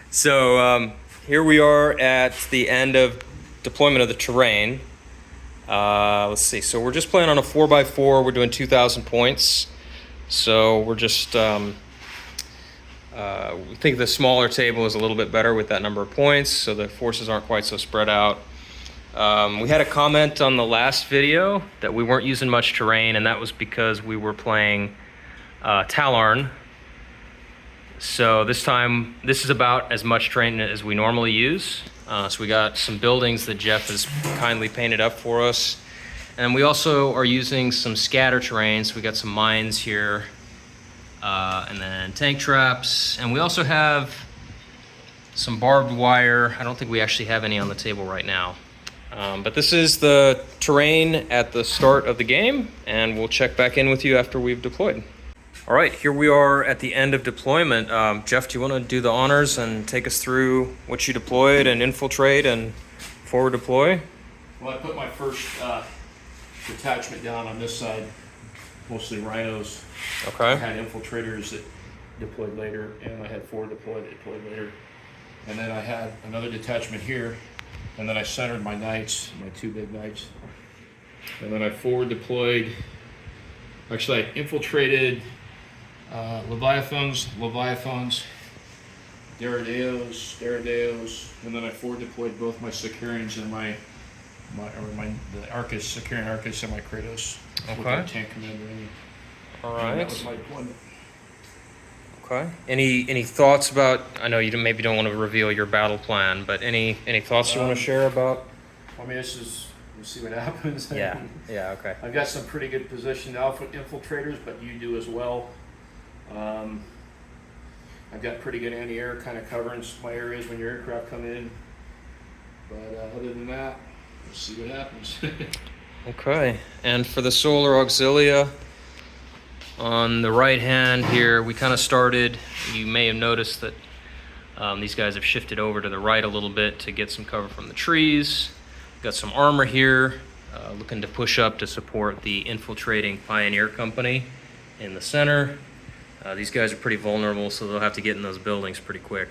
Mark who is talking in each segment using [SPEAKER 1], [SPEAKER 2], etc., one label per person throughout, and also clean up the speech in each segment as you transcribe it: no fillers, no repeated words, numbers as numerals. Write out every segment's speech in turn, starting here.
[SPEAKER 1] So here we are at the end of deployment of the terrain. Let's see. So we're just playing on a 4x4. We're doing 2,000 points. So we're just we think the smaller table is a little bit better with that number of points, so the forces aren't quite so spread out. We had a comment on the last video that we weren't using much terrain, and that was because we were playing Talarn. So this time, this is about as much terrain as we normally use. So we got some buildings that Jeff has kindly painted up for us. And we also are using some scatter terrain. So we got some mines here, and then tank traps. And we also have some barbed wire. I don't think we actually have any on the table right now. But this is the terrain at the start of the game, and we'll check back in with you after we've deployed. All right, here we are at the end of deployment. Jeff, do you want to do the honors and take us through what you deployed and infiltrate and forward deploy?
[SPEAKER 2] Well, I put my first detachment down on this side, mostly rhinos.
[SPEAKER 1] Okay.
[SPEAKER 2] I had infiltrators that deployed later, and I had 4 deployed that deployed later. And then I had another detachment here, and then I centered my knights, my 2 big knights. And then I forward deployed, actually I infiltrated Leviathans, Daradeos, and then I forward deployed both my Sicarians and the Arcus, Sicarian Arcus, and my Kratos.
[SPEAKER 1] Okay.
[SPEAKER 2] With my tank commander in it.
[SPEAKER 1] All right.
[SPEAKER 2] And that was my deployment.
[SPEAKER 1] Okay. Any thoughts about? I know you maybe don't want to reveal your battle plan, but any thoughts you want to share about?
[SPEAKER 2] I mean, we'll see what happens.
[SPEAKER 1] Yeah. Yeah. Okay.
[SPEAKER 2] I've got some pretty good positioned alpha infiltrators, but you do as well. I've got pretty good anti-air kind of covering my areas when your aircraft come in. But other than that, we'll see what happens.
[SPEAKER 1] Okay. And for the solar Auxilia, on the right hand here, we kind of started. You may have noticed that these guys have shifted over to the right a little bit to get some cover from the trees. Got some armor here, looking to push up to support the infiltrating Pioneer Company in the center. These guys are pretty vulnerable, so they'll have to get in those buildings pretty quick.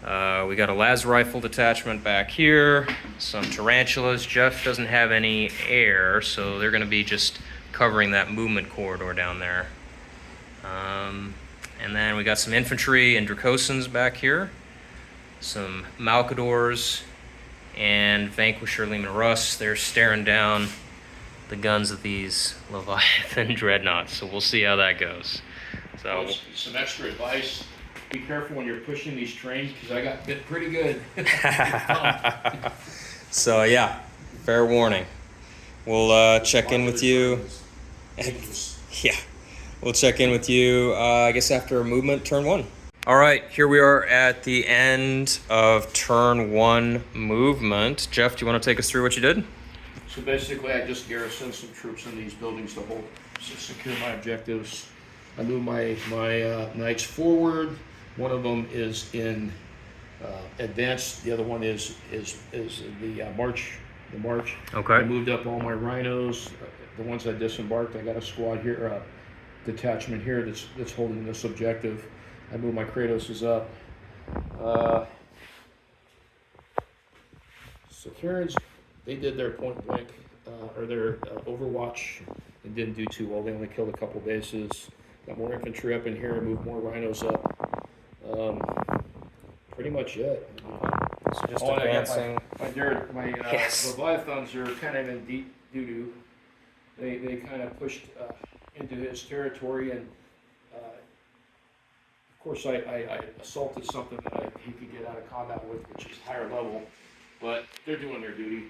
[SPEAKER 1] We got a las rifle detachment back here, some tarantulas. Jeff doesn't have any air, so they're going to be just covering that movement corridor down there. And then we got some infantry and Dracosans back here, some Malcadors, and Vanquisher Leman Russ. They're staring down the guns of these Leviathan dreadnoughts, so we'll see how that goes. So
[SPEAKER 2] some extra advice: be careful when you're pushing these trains, because I got bit pretty good.
[SPEAKER 1] So yeah, fair warning. We'll check in with you. Yeah, we'll check in with you, I guess, after movement, turn 1. All right, here we are at the end of turn 1 movement. Jeff, do you want to take us through what you did?
[SPEAKER 2] So basically, I just garrisoned some troops in these buildings to secure my objectives. I moved my knights forward. One of them is in advance. The other one is the march. The march.
[SPEAKER 1] Okay.
[SPEAKER 2] I moved up all my rhinos. The ones I disembarked, I got a squad here, detachment here that's holding this objective. I moved my Kratoses up. Sicarians, they did their point blank or their Overwatch and didn't do too well. They only killed a couple bases. Got more infantry up in here. Moved more rhinos up. Pretty much it.
[SPEAKER 1] So just advancing.
[SPEAKER 2] My Leviathans are kind of in deep doo-doo. They kind of pushed into his territory, and of course I assaulted something that he could get out of combat with, which is higher level, but they're doing their duty.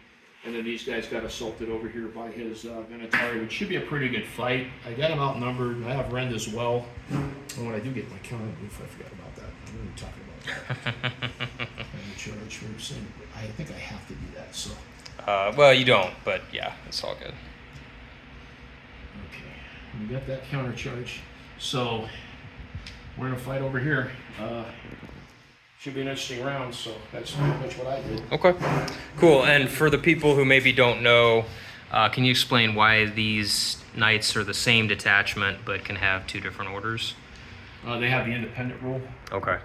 [SPEAKER 2] And then these guys got assaulted over here by his Venatari, which should be a pretty good fight. I got him outnumbered. I have Rend as well. And when I do get my counter brief, I forgot about that. I'm going to be talking about that. And the charge troops, and I think I have to do that. So.
[SPEAKER 1] Well, you don't, but yeah, it's all good.
[SPEAKER 2] Okay, we got that counter charge. So we're going to fight over here. Should be an interesting round, so that's pretty much what I did.
[SPEAKER 1] Okay, cool. And for the people who maybe don't know, can you explain why these knights are the same detachment but can have 2 different orders?
[SPEAKER 2] They have the independent rule.
[SPEAKER 1] Okay.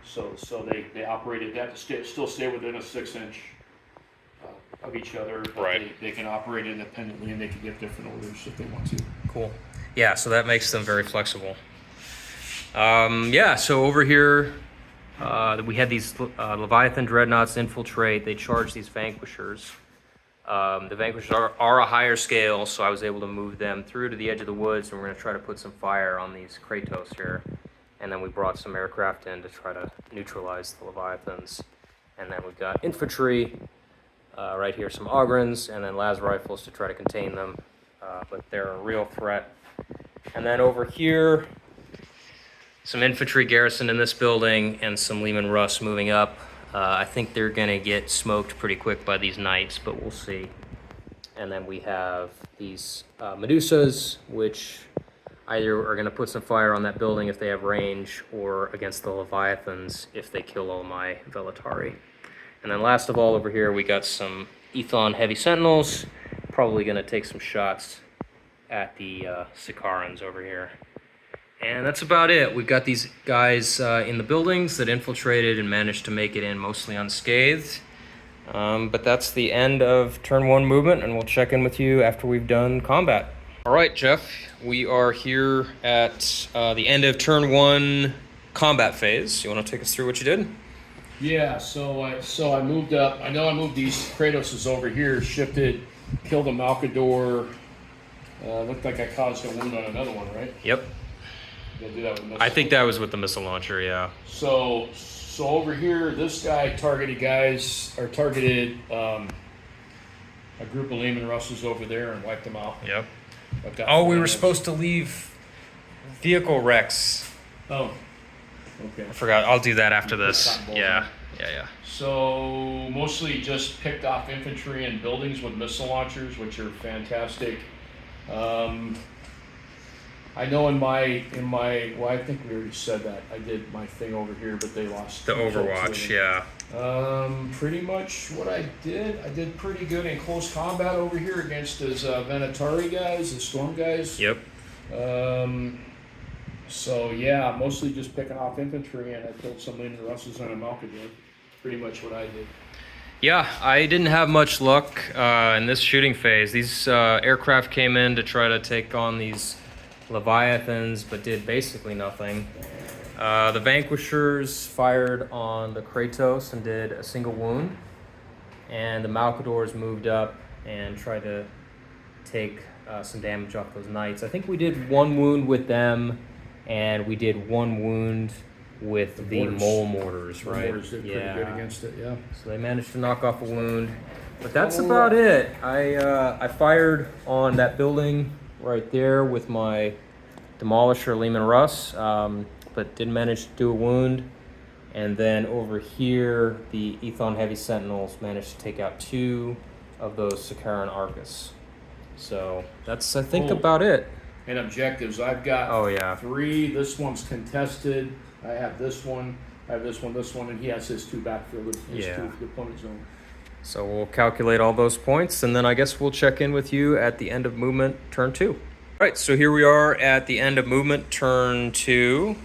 [SPEAKER 2] So they operated that to still stay within a 6-inch of each other. But
[SPEAKER 1] Right.
[SPEAKER 2] they can operate independently, and they can give different orders if they want to.
[SPEAKER 1] Cool. Yeah, so that makes them very flexible. Yeah, so over here, we had these Leviathan dreadnoughts infiltrate. They charged these Vanquishers. The Vanquishers are a higher scale, so I was able to move them through to the edge of the woods, and we're going to try to put some fire on these Kratos here. And then we brought some aircraft in to try to neutralize the Leviathans. And then we've got infantry, right here, some Ogrins, and then las rifles to try to contain them. But they're a real threat. And then over here, some infantry garrison in this building and some Leman Russ moving up. I think they're going to get smoked pretty quick by these knights, but we'll see. And then we have these Medusas, which either are going to put some fire on that building if they have range, or against the Leviathans if they kill all my Velatari. And then last of all, over here, we got some Ethon Heavy Sentinels, probably going to take some shots at the Sicarans over here. And that's about it. We've got these guys in the buildings that infiltrated and managed to make it in mostly unscathed. But that's the end of turn 1 movement, and we'll check in with you after we've done combat. All right, Jeff, we are here at the end of turn 1 combat phase. You want to take us through what you did?
[SPEAKER 2] Yeah, so I moved up. I know I moved these Kratoses over here, shifted, killed a Malkador. Looked like I caused a wound on another one, right?
[SPEAKER 1] Yep.
[SPEAKER 2] Did I do that with missile?
[SPEAKER 1] I think that was with the missile launcher, yeah.
[SPEAKER 2] So over here, this guy targeted a group of Leman Russes over there and wiped them out.
[SPEAKER 1] Yep.
[SPEAKER 2] Wiped out
[SPEAKER 1] Oh, we
[SPEAKER 2] four
[SPEAKER 1] were
[SPEAKER 2] of them.
[SPEAKER 1] supposed to leave vehicle wrecks.
[SPEAKER 2] Oh, okay.
[SPEAKER 1] I forgot. I'll do that after this.
[SPEAKER 2] Cotton balls,
[SPEAKER 1] Yeah.
[SPEAKER 2] huh?
[SPEAKER 1] Yeah.
[SPEAKER 2] So mostly just picked off infantry and buildings with missile launchers, which are fantastic. I know in my well, I think we already said that I did my thing over here, but they lost
[SPEAKER 1] The
[SPEAKER 2] 2 kills
[SPEAKER 1] Overwatch,
[SPEAKER 2] to them.
[SPEAKER 1] yeah.
[SPEAKER 2] Pretty much what I did pretty good in close combat over here against his Venatari guys, the Storm guys.
[SPEAKER 1] Yep.
[SPEAKER 2] So yeah, mostly just picking off infantry, and I killed some Leman Russes on a Malkador. Pretty much what I did.
[SPEAKER 1] Yeah, I didn't have much luck in this shooting phase. These aircraft came in to try to take on these Leviathans, but did basically nothing. The Vanquishers fired on the Kratos and did a single wound. And the Malkadors moved up and tried to take some damage off those knights. I think we did 1 wound with them, and we did 1 wound with the
[SPEAKER 2] mortars.
[SPEAKER 1] mole mortars,
[SPEAKER 2] The
[SPEAKER 1] right?
[SPEAKER 2] mortars did pretty good against it, yeah.
[SPEAKER 1] So they managed to knock off a wound. But that's about it. I fired on that building right there with my Demolisher Leman Russ, but didn't manage to do a wound. And then over here, the Ethon Heavy Sentinels managed to take out 2 of those Sicaran Arcus. So that's, I think,
[SPEAKER 2] Cool.
[SPEAKER 1] about it.
[SPEAKER 2] And objectives, I've got
[SPEAKER 1] Oh, yeah.
[SPEAKER 2] 3. This one's contested. I have this one, and he has his 2 backfilled, his
[SPEAKER 1] Yeah.
[SPEAKER 2] 2 opponent zone.
[SPEAKER 1] So we'll calculate all those points, and then I guess we'll check in with you at the end of movement turn 2. All right, so here we are at the end of movement turn 2.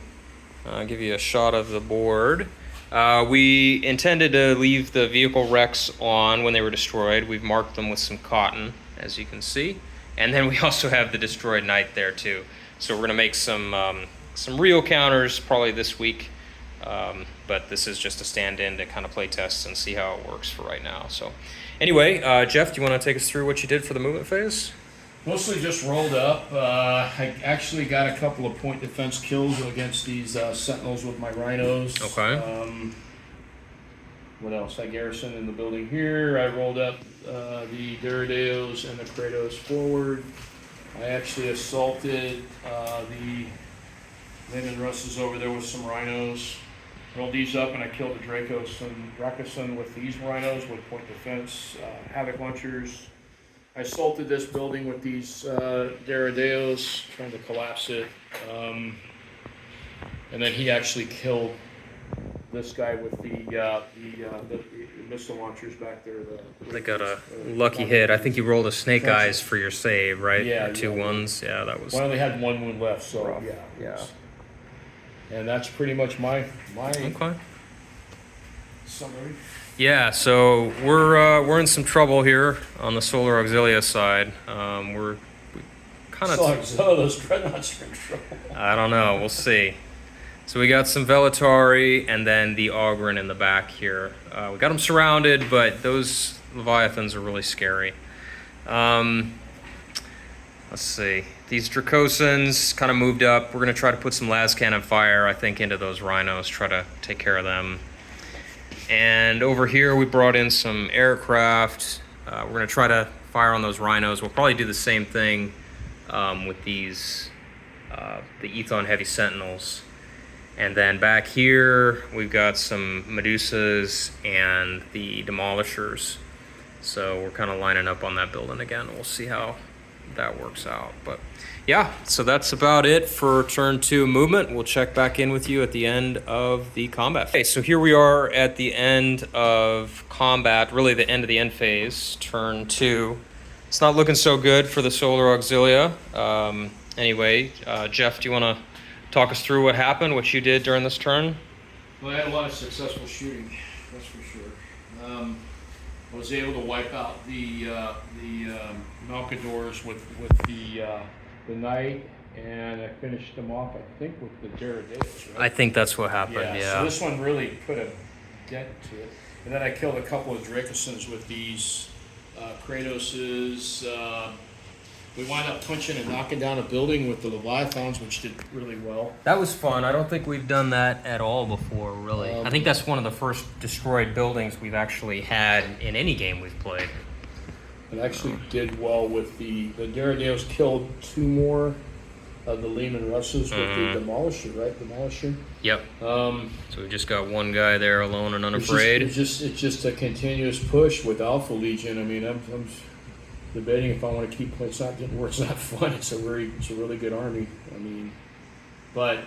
[SPEAKER 1] I'll give you a shot of the board. We intended to leave the vehicle wrecks on when they were destroyed. We've marked them with some cotton, as you can see. And then we also have the destroyed knight there too. So we're gonna make some real counters probably this week. But this is just a stand-in to kind of play test and see how it works for right now. So anyway, Jeff, do you want to take us through what you did for the movement phase?
[SPEAKER 2] Mostly just rolled up. I actually got a couple of point defense kills against these Sentinels with my Rhinos.
[SPEAKER 1] Okay.
[SPEAKER 2] What else? I garrisoned in the building here. I rolled up the Duradeos and the Kratos forward. I actually assaulted the Leman Russes over there with some Rhinos. Rolled these up, and I killed the Dracos and Rakusan with these Rhinos with point defense, Havoc launchers. I assaulted this building with these Duradeos, trying to collapse it. And then he actually killed this guy with the missile launchers back there.
[SPEAKER 1] They got a lucky hit. I think you rolled a snake eyes for your save, right?
[SPEAKER 2] Yeah,
[SPEAKER 1] Or 2
[SPEAKER 2] yeah.
[SPEAKER 1] ones. Yeah, that was
[SPEAKER 2] Well, I only had 1 wound left, so
[SPEAKER 1] rough.
[SPEAKER 2] yeah.
[SPEAKER 1] Yeah.
[SPEAKER 2] And that's pretty much my
[SPEAKER 1] Okay.
[SPEAKER 2] summary.
[SPEAKER 1] Yeah, so we're in some trouble here on the Solar Auxilia side. We kind of
[SPEAKER 2] So those dreadnoughts are in trouble.
[SPEAKER 1] I don't know. We'll see. So we got some Velatari and then the Ogryn in the back here. We got them surrounded, but those Leviathans are really scary. Let's see. These Dracosans kind of moved up. We're going to try to put some las cannon fire, I think, into those rhinos, try to take care of them. And over here we brought in some aircraft. We're going to try to fire on those rhinos. We'll probably do the same thing with these, the Ethon Heavy Sentinels. And then back here, we've got some Medusas and the Demolishers. So we're kind of lining up on that building again. We'll see how that works out. But yeah, so that's about it for turn 2 movement. We'll check back in with you at the end of the combat. Okay, so here we are at the end of combat, really the end of the end phase, turn 2. It's not looking so good for the Solar Auxilia. Anyway, Jeff, do you want to talk us through what happened, what you did during this turn?
[SPEAKER 2] Well, I had a lot of successful shooting, that's for sure. I was able to wipe out the Malcadors with the Knight, and I finished them off, I think, with the Derrideos, right?
[SPEAKER 1] I think that's what happened, yeah.
[SPEAKER 2] So this one really put a dent to it. And then I killed a couple of Dracosans with these Kratoses. We wound up punching and knocking down a building with the Leviathans, which did really well.
[SPEAKER 1] That was fun. I don't think we've done that at all before, really. I think that's one of the first destroyed buildings we've actually had in any game we've played.
[SPEAKER 2] It actually did well with the Derrideos. Killed 2 more of the Lehman Russes with the Demolisher, right? Demolisher.
[SPEAKER 1] Yep. So we just got one guy there alone and
[SPEAKER 2] It's
[SPEAKER 1] unafraid.
[SPEAKER 2] just a continuous push with Alpha Legion. I mean, I'm debating if I want to keep playing. It's not getting worse. It's not fun. It's a really good army. I mean, but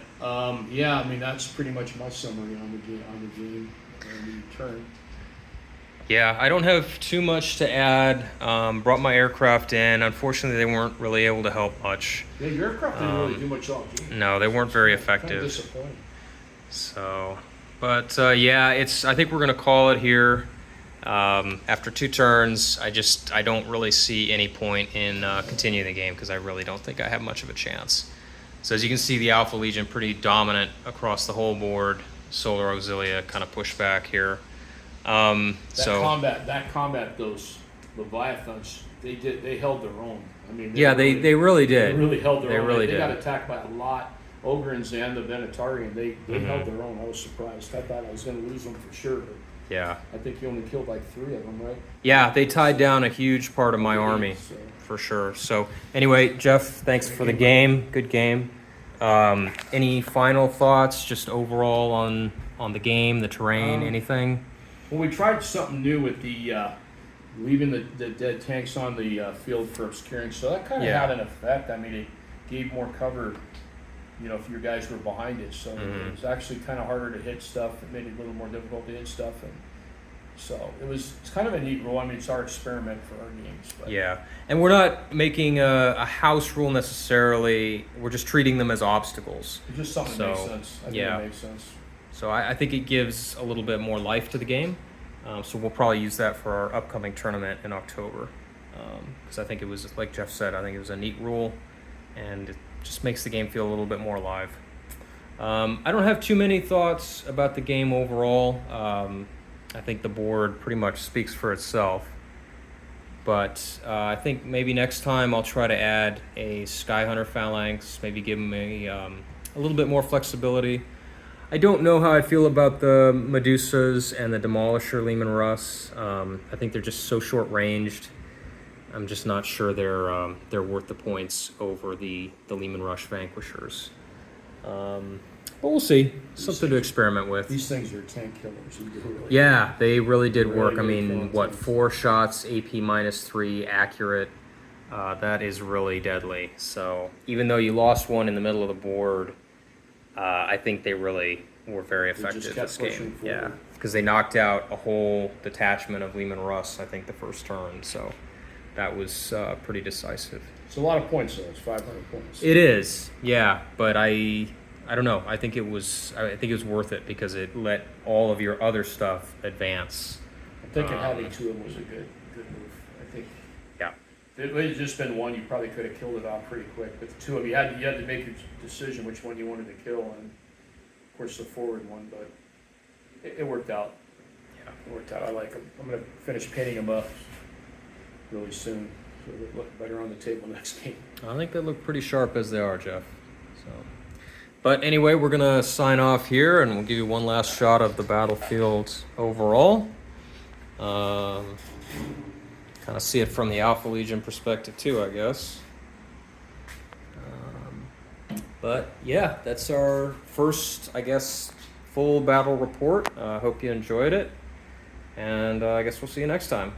[SPEAKER 2] yeah. I mean, that's pretty much my summary on the game and the turn.
[SPEAKER 1] Yeah, I don't have too much to add. Brought my aircraft in. Unfortunately, they weren't really able to help much.
[SPEAKER 2] Yeah, your aircraft didn't really do much all game.
[SPEAKER 1] No, they weren't very effective.
[SPEAKER 2] Kind of disappointing.
[SPEAKER 1] So, but yeah, I think we're gonna call it here. After 2 turns, I don't really see any point in continuing the game because I really don't think I have much of a chance. So as you can see, the Alpha Legion pretty dominant across the whole board. Solar Auxilia kind of pushed back here.
[SPEAKER 2] That combat, those Leviathans, they held their own. I mean,
[SPEAKER 1] they really did.
[SPEAKER 2] They really held their own.
[SPEAKER 1] Really
[SPEAKER 2] they
[SPEAKER 1] did.
[SPEAKER 2] got attacked by a lot. Ogrins and the Venatari, and they held their own. I was surprised. I thought I was going to lose them for sure. But
[SPEAKER 1] Yeah.
[SPEAKER 2] I think you only killed like 3 of them, right?
[SPEAKER 1] Yeah, they tied down a huge part of my army,
[SPEAKER 2] So,
[SPEAKER 1] for sure. So anyway, Jeff, thanks for the game. Good game. Any final thoughts, just overall on the game, the terrain, anything?
[SPEAKER 2] well, we tried something new with the leaving the dead tanks on the field for obscuring, so that kind of had an effect. I mean, it gave more cover, if your guys were behind it. So it was actually kind of harder to hit stuff. It made it a little more difficult to hit stuff, and so it's kind of a neat rule. I mean, it's our experiment for our games. But.
[SPEAKER 1] Yeah, and we're not making a house rule necessarily. We're just treating them as obstacles.
[SPEAKER 2] It's just something that makes sense. I think it makes sense.
[SPEAKER 1] So I think it gives a little bit more life to the game. So we'll probably use that for our upcoming tournament in October. Because I think it was, like Jeff said, I think it was a neat rule, and it just makes the game feel a little bit more alive. I don't have too many thoughts about the game overall. I think the board pretty much speaks for itself. But I think maybe next time I'll try to add a Skyhunter Phalanx, maybe give them a little bit more flexibility. I don't know how I feel about the Medusas and the Demolisher Lehman Russ. I think they're just so short-ranged. I'm just not sure they're worth the points over the Lehman Rush Vanquishers. But we'll see. Something to experiment with.
[SPEAKER 2] These things are tank killers.
[SPEAKER 1] Yeah, they really did work. I
[SPEAKER 2] Really
[SPEAKER 1] mean,
[SPEAKER 2] good
[SPEAKER 1] 4 shots, AP -3, accurate. That is really deadly. So even though you lost one in the middle of the board, I think they really were very effective this game. Yeah, because they knocked out a whole detachment of Lehman Russ, I think, the first turn. So that was pretty decisive.
[SPEAKER 2] It's a lot of points, though. It's 500 points.
[SPEAKER 1] It is, yeah. But I I don't know. I think it was worth it because it let all of your other stuff advance.
[SPEAKER 2] I'm thinking having two of them was a good move. I think
[SPEAKER 1] Yeah.
[SPEAKER 2] if it had just been one, you probably could have killed it off pretty quick. But the two of them, you had to make your decision which one you wanted to kill, and of course the forward one. But it worked out.
[SPEAKER 1] Yeah.
[SPEAKER 2] It worked out. I like them. I'm gonna finish painting them up really soon, so they look better on the table next game.
[SPEAKER 1] I think they look pretty sharp as they are, Jeff. So, but anyway, we're gonna sign off here, and we'll give you one last shot of the battlefield overall. Kind of see it from the Alpha Legion perspective too, I guess. But yeah, that's our first, I guess, full battle report. I hope you enjoyed it, and I guess we'll see you next time.